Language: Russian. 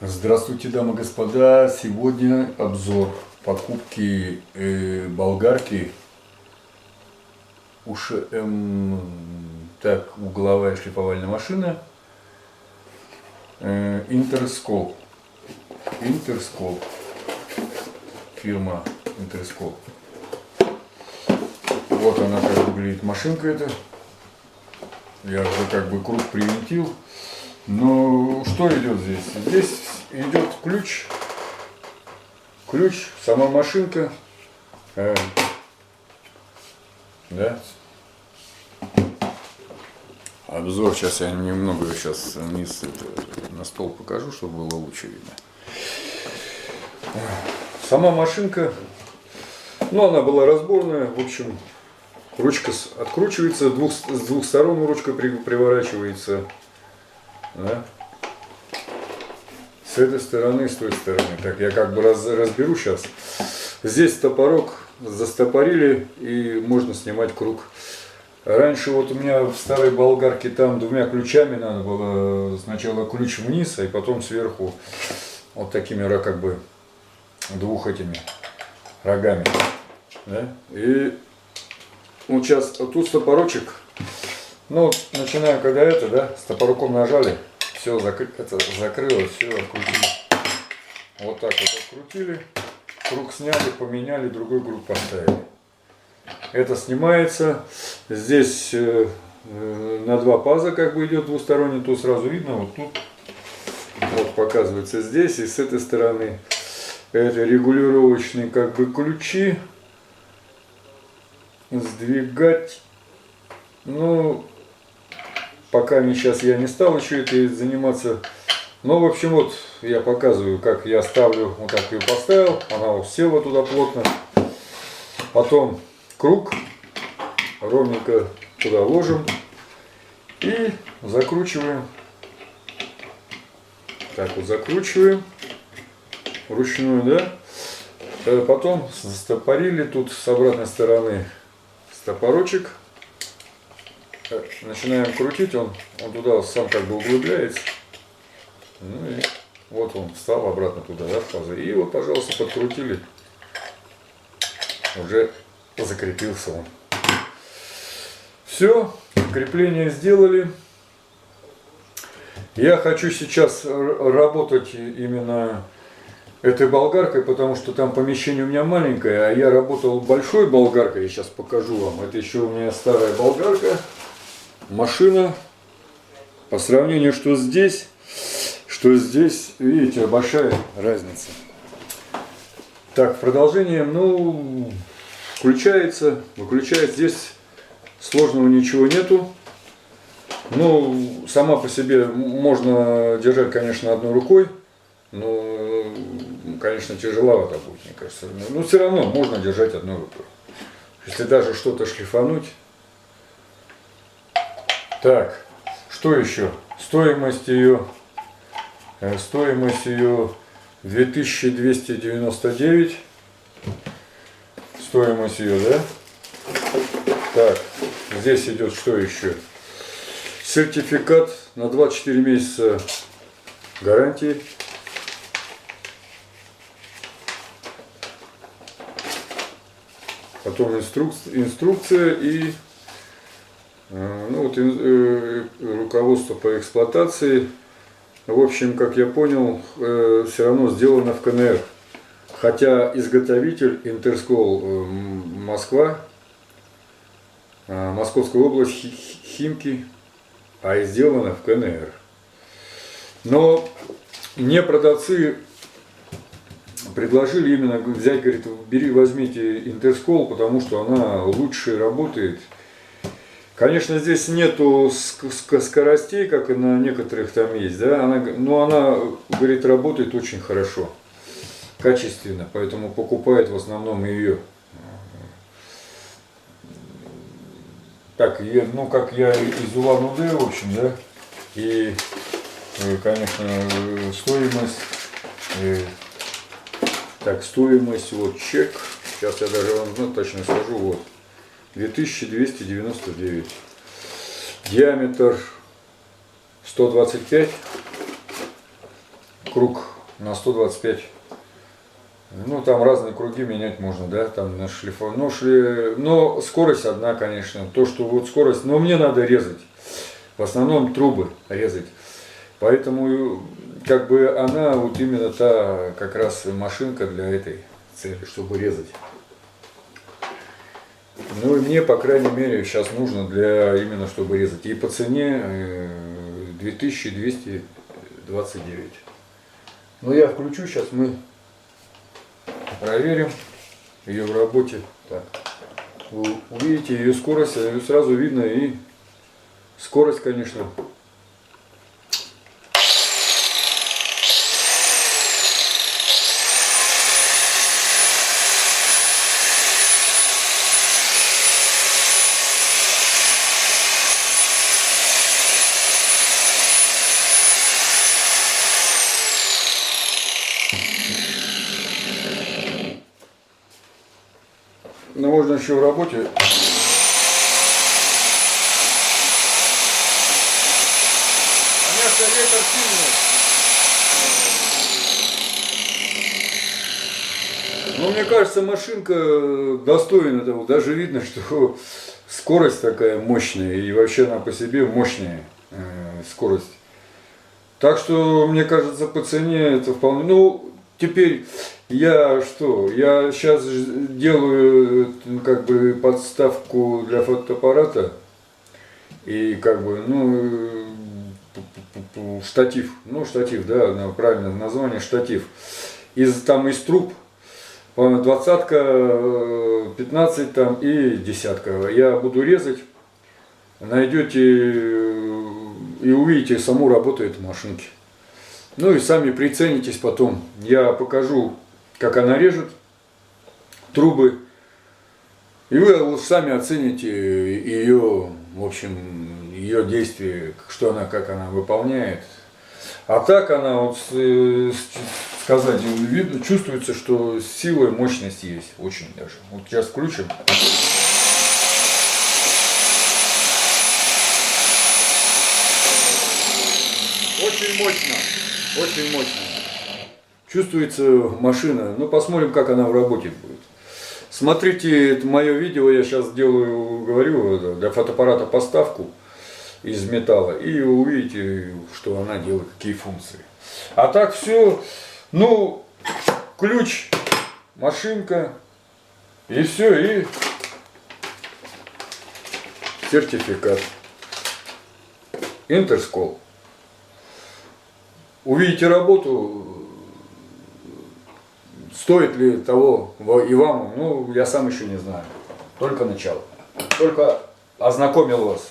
Здравствуйте, дамы и господа! Сегодня обзор покупки болгарки угловая шлифовальная машина Интерскол. Фирма Интерскол. Вот она как выглядит машинка эта. Я уже как бы круг привинтил. Но что идет здесь? Здесь идет ключ, сама машинка, да. Обзор сейчас я немного сейчас вниз на стол покажу, чтобы было лучше видно. Сама машинка, ну она была разборная, в общем, ручка откручивается, с двух сторон ручка приворачивается. Да? С этой стороны, с той стороны. Так, я как бы разберу сейчас. Здесь топорок застопорили и можно снимать круг. Раньше вот у меня в старой болгарке там двумя ключами надо было сначала ключ вниз, а потом сверху вот такими как бы двух этими рогами. Да? И вот сейчас тут стопорочек. Ну, начинаем, когда с топорком нажали, все закрылось, все открутили. Вот так вот открутили, круг сняли, поменяли, другой круг поставили. Это снимается. Здесь на два паза как бы идет двусторонний, то сразу видно, вот тут вот показывается здесь, и с этой стороны это регулировочные как бы ключи. Сдвигать, ну, пока сейчас я не стал еще это заниматься. Но, в общем, вот я показываю, как я ставлю, вот так ее поставил, она вот села туда плотно. Потом круг ровненько туда ложим и закручиваем. Так вот закручиваем вручную, да. Потом застопорили тут с обратной стороны стопорочек. Начинаем крутить, он туда сам как бы углубляется. Ну и вот он встал обратно туда, да, в пазы. И вот, пожалуйста, подкрутили. Уже закрепился он. Все, крепление сделали. Я хочу сейчас работать именно этой болгаркой, потому что там помещение у меня маленькое, а я работал большой болгаркой. Я сейчас покажу вам. Это еще у меня старая болгарка. Машина, по сравнению, что здесь, видите, большая разница. Так, продолжение, ну, включается, выключает, здесь сложного ничего нету. Ну, сама по себе можно держать, конечно, одной рукой, но, конечно, тяжеловато будет, мне кажется. Но все равно можно держать одной рукой. Если даже что-то шлифануть. Так, что еще? Стоимость ее 2299. Стоимость ее, да? Так, здесь идет что еще? Сертификат на 24 месяца гарантии. Потом инструкция и ну, вот, руководство по эксплуатации. В общем, как я понял, все равно сделано в КНР. Хотя изготовитель Интерскол Москва, Московская область, Химки, а сделано в КНР. Но мне продавцы предложили именно взять, говорит, возьмите Интерскол, потому что она лучше работает. Конечно, здесь нету скоростей, как и на некоторых там есть, да, но она, говорит, работает очень хорошо, качественно, поэтому покупает в основном ее. Так, ну как я из Улан-Удэ, в общем, да, и, конечно, стоимость, так, стоимость, вот чек, сейчас я даже вам точно скажу, вот. 2299. Диаметр 125. круг на 125. Ну, там разные круги менять можно, да, там на шлифов. Но скорость одна, конечно. То, что вот скорость, но мне надо резать. В основном трубы резать. Поэтому, как бы, она вот именно та, как раз машинка для этой цели, чтобы резать. Ну, и мне, по крайней мере, сейчас нужно для, именно чтобы резать. И по цене 2229. Ну, я включу, сейчас мы проверим ее в работе. Так. Вы увидите ее скорость, ее сразу видно, и скорость, конечно. Но можно еще в работе. У меня ветер сильный. Но мне кажется, машинка достойна того. Даже видно, что скорость такая мощная. И вообще она по себе мощная скорость. Так что, мне кажется, по цене это вполне. Ну, теперь я что? Я сейчас делаю как бы подставку для фотоаппарата и как бы, ну, штатив. Ну, штатив, да, правильное название, штатив. Из труб, по-моему, 20-ка, 15 там и 10-ка. Я буду резать, найдете и увидите саму работу этой машинки. Ну и сами приценитесь потом. Я покажу, как она режет трубы. И вы вот сами оцените ее, в общем, ее действие, что она, как она выполняет. А так она, вот, сказать, видно, чувствуется, что сила и мощность есть. Очень даже. Вот сейчас включим. Очень мощно. Очень мощно. Чувствуется машина. Ну, посмотрим, как она в работе будет. Смотрите, это мое видео, я сейчас делаю, говорю, для фотоаппарата поставку из металла. И увидите, что она делает, какие функции. А так все, ну, ключ, машинка, и все, и сертификат. Интерскол. Увидите работу, стоит ли того и вам, ну, я сам еще не знаю. Только начало. Только ознакомил вас.